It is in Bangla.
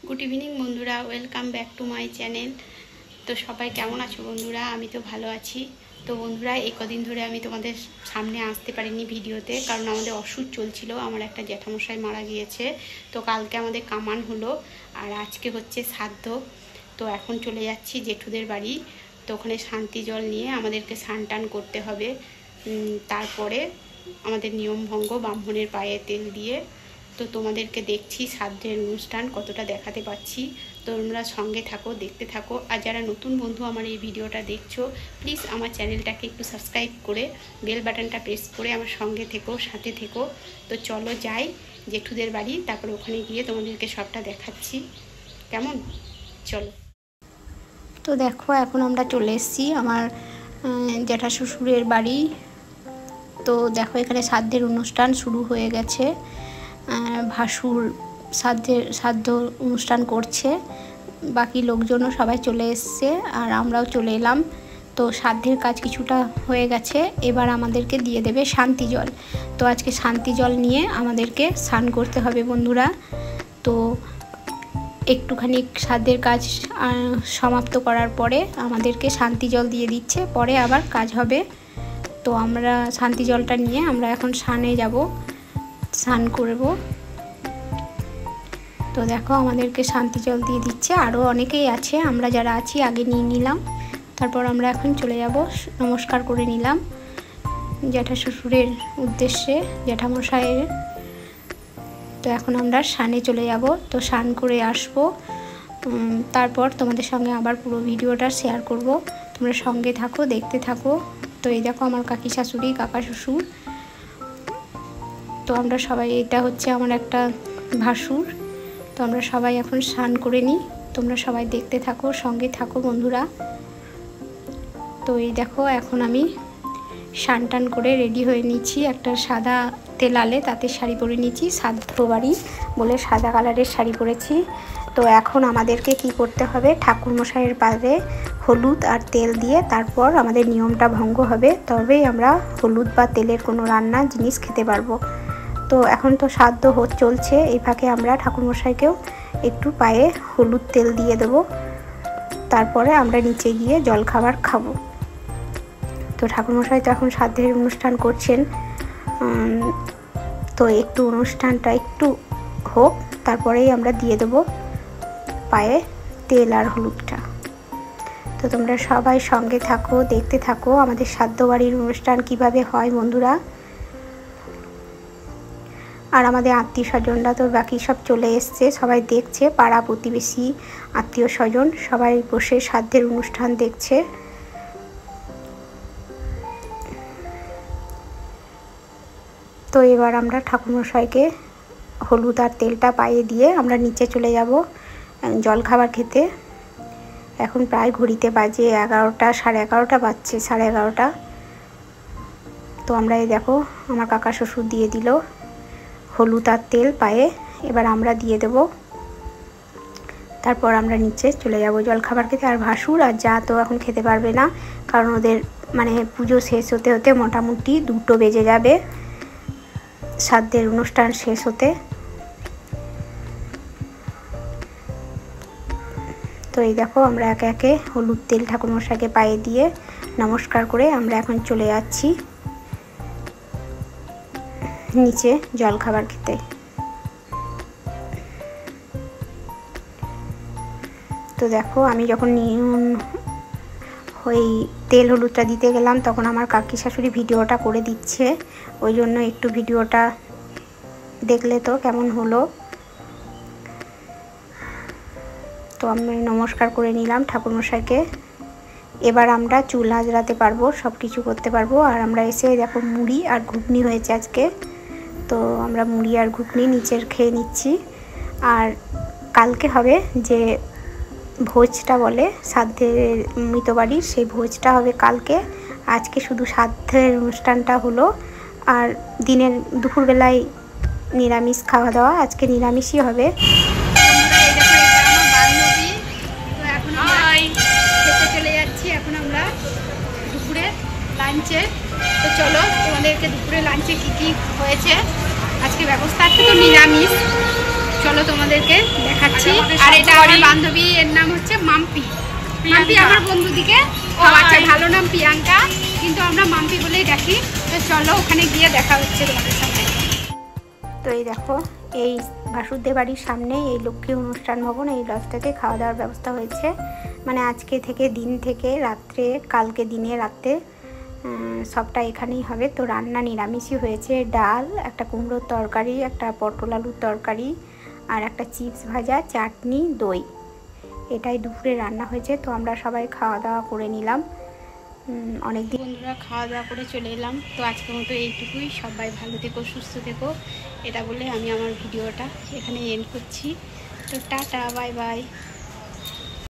গুড ইভিনিং বন্ধুরা, welcome back to my channel. তো সবাই কেমন আছো বন্ধুরা? আমি তো ভালো আছি। তো বন্ধুরা, এই কদিন ধরে আমি তোমাদের সামনে আসতে পারিনি ভিডিওতে, কারণ আমাদের ওষুধ চলছিল। আমার একটা জ্যাঠামশাই মারা গিয়েছে, তো কালকে আমাদের কামান হলো আর আজকে হচ্ছে শ্রাদ্ধ। তো এখন চলে যাচ্ছি জেঠুদের বাড়ি। তো ওখানে শান্তি জল নিয়ে আমাদেরকে স্নান টান করতে হবে। তারপরে আমাদের নিয়মভঙ্গ, ব্রাহ্মণের পায়ে তেল দিয়ে। তো তোমাদেরকে দেখছি শ্রাদ্ধের অনুষ্ঠান কতটা দেখাতে পাচ্ছি। তোমরা সঙ্গে থাকো, দেখতে থাকো। আর যারা নতুন বন্ধু আমার এই ভিডিওটা দেখছো, প্লিজ আমার চ্যানেলটাকে একটু সাবস্ক্রাইব করে বেল বাটনটা প্রেস করে আমার সঙ্গে থেকো, সাথে থেকো। তো চলো যাই জেঠুদের বাড়ি, তারপরে ওখানে গিয়ে তোমাদেরকে সবটা দেখাচ্ছি। কেমন? চলো। তো দেখো, এখন আমরা চলে এসেছি আমার জ্যাঠা শ্বশুরের বাড়ি। তো দেখো, এখানে শ্রাদ্ধের অনুষ্ঠান শুরু হয়ে গেছে। ভাসুর শ্রাদ্ধ অনুষ্ঠান করছে, বাকি লোকজনও সবাই চলে এসছে আর আমরাও চলে এলাম। তো শ্রাদ্ধের কাজ কিছুটা হয়ে গেছে, এবার আমাদেরকে দিয়ে দেবে শান্তি জল। তো আজকে শান্তি জল নিয়ে আমাদেরকে স্নান করতে হবে বন্ধুরা। তো একটুখানি শ্রাদ্ধের কাজ সমাপ্ত করার পরে আমাদেরকে শান্তি জল দিয়ে দিচ্ছে, পরে আবার কাজ হবে। তো আমরা শান্তি জলটা নিয়ে আমরা এখন স্নানে যাব, স্নান করব। তো দেখো, আমাদেরকে শান্তি জল দিয়ে দিচ্ছে, আরও অনেকেই আছে। আমরা যারা আছি আগে নিয়ে নিলাম, তারপর আমরা এখন চলে যাব। নমস্কার করে নিলাম জ্যাঠা শ্বশুরের উদ্দেশ্যে, জ্যাঠামশাইয়ের। তো এখন আমরা স্নানে চলে যাব। তো স্নান করে আসবো, তারপর তোমাদের সঙ্গে আবার পুরো ভিডিওটা শেয়ার করব। তোমরা সঙ্গে থাকো, দেখতে থাকো। তো এই দেখো, আমার কাকি শাশুড়ি, কাকা শ্বশুর। তো আমরা সবাই, এটা হচ্ছে আমার একটা ভাসুর। তো আমরা সবাই এখন স্নান করে নিই। তোমরা সবাই দেখতে থাকো, সঙ্গে থাকো বন্ধুরা। তো এই দেখো, এখন আমি স্নান টান করে রেডি হয়ে নিচ্ছি। একটা সাদা তেলালে তাতে শাড়ি পরে নিচ্ছি, শ্রাদ্ধ বাড়ি বলে সাদা কালারের শাড়ি পরেছি। তো এখন আমাদেরকে কি করতে হবে, ঠাকুরমশাইয়ের পায়ে হলুদ আর তেল দিয়ে তারপর আমাদের নিয়মটা ভঙ্গ হবে, তবেই আমরা হলুদ বা তেলের কোনো রান্না জিনিস খেতে পারবো। তো এখন তো শ্রাদ্ধ চলছে, এই ফাঁকে আমরা ঠাকুরমশাইকেও একটু পায়ে হলুদ তেল দিয়ে দেবো, তারপরে আমরা নিচে গিয়ে জল খাবার খাবো। তো ঠাকুরমশাই তো এখন শ্রাদ্ধের অনুষ্ঠান করছেন। তো একটু অনুষ্ঠানটা একটু হোক, তারপরেই আমরা দিয়ে দেবো পায়ে তেল আর হলুদটা। তো তোমরা সবাই সঙ্গে থাকো, দেখতে থাকো আমাদের শ্রাদ্ধ বাড়ির অনুষ্ঠান কিভাবে হয় বন্ধুরা। আর আমাদের আত্মীয় স্বজনরা তো বাকি সব চলে এসছে, সবাই দেখছে, পাড়া প্রতিবেশী আত্মীয় স্বজন সবাই বসে শ্রাদ্ধের অনুষ্ঠান দেখছে। তো এবার আমরা ঠাকুরমশাইকে হলুদ আর তেলটা পায়ে দিয়ে আমরা নিচে চলে যাব জল খাবার খেতে। এখন প্রায় ঘড়িতে বাজে 11টা, 11:30 বাজছে, 11:30। তো আমরা এই দেখো, আমার কাকা শ্বশুর দিয়ে দিল হলুদ আর তেল পায়ে, এবার আমরা দিয়ে দেব। তারপর আমরা নিচে চলে যাব জল খাবার খেতে। আর ভাসুর আর যা তো এখন খেতে পারবে না, কারণ ওদের মানে পুজো শেষ হতে হতে মোটামুটি 2টো বেজে যাবে, শ্রাদ্ধের অনুষ্ঠান শেষ হতে। তো এই দেখো, আমরা একে একে হলুদ তেল ঠাকুরমশাইকে পায়ে দিয়ে নমস্কার করে আমরা এখন চলে যাচ্ছি নিচে জল খাবার খেতে। তো দেখো, আমি যখন ওই তেল হলুদটা দিতে গেলাম, তখন আমার কাকি শাশুড়ি ভিডিওটা করে দিচ্ছে, ওই জন্য একটু ভিডিওটা দেখলে তো কেমন হলো। তো আমি নমস্কার করে নিলাম ঠাকুরমশাইকে। এবার আমরা চুল আঁচড়াতে পারবো, সব কিছু করতে পারবো। আর আমরা এসে দেখো, মুড়ি আর ঘুগনি হয়েছে আজকে। তো আমরা মুড়ি আর ঘুগনি নিচের খেয়ে নিচ্ছি। আর কালকে হবে যে ভোজটা বলে শ্রাদ্ধের মৃতবাড়ির, সেই ভোজটা হবে কালকে। আজকে শুধু শ্রাদ্ধের অনুষ্ঠানটা হলো, আর দিনের দুপুরবেলায় নিরামিষ খাওয়া দাওয়া, আজকে নিরামিষই হবে। খেতে চলে যাচ্ছি এখন আমরা দুপুরে লাঞ্চে। তো চলো, তোমাদেরকে দুপুরে লাঞ্চে কী কী হয়েছে আজকে ব্যবস্থা আছে। তো নিরামিষ, চলো তোমাদেরকে দেখাচ্ছি। আর এটা আমার বান্ধবী, এর নাম হচ্ছে মাম্পি। মাম্পি আমার বন্ধু দিকে, আচ্ছা ভালো নাম প্রিয়াঙ্কা, কিন্তু আমরা মাম্পি বলেই ডাকি। তো চলো ওখানে গিয়ে দেখা হচ্ছে তোমাদের সাথে। তো এই দেখো, এই বাসুদেব বাড়ির সামনে এই লক্ষ্মী অনুষ্ঠান ভবন, এই লজটাতে খাওয়া দাওয়ার ব্যবস্থা হয়েছে। মানে আজকে থেকে, দিন থেকে রাত্রে, কালকে দিনে রাত্রে সবটা এখানেই হবে। তো রান্না নিরামিষই হয়েছে, ডাল, একটা কুমড়োর তরকারি, একটা পটল আলুর তরকারি, আর একটা চিপস ভাজা, চাটনি, দই। এটাই দুপুরে রান্না হয়েছে। তো আমরা সবাই খাওয়া দাওয়া করে নিলাম। অনেক দিন বন্ধুরা খাওয়া দাওয়া করে চলে এলাম। তো আজকের মতো এইটুকুই। সবাই ভালো থেকো, সুস্থ থেকো, এটা বলে আমি আমার ভিডিওটা এখানে এন্ড করছি। তো টাটা, বাই বাই।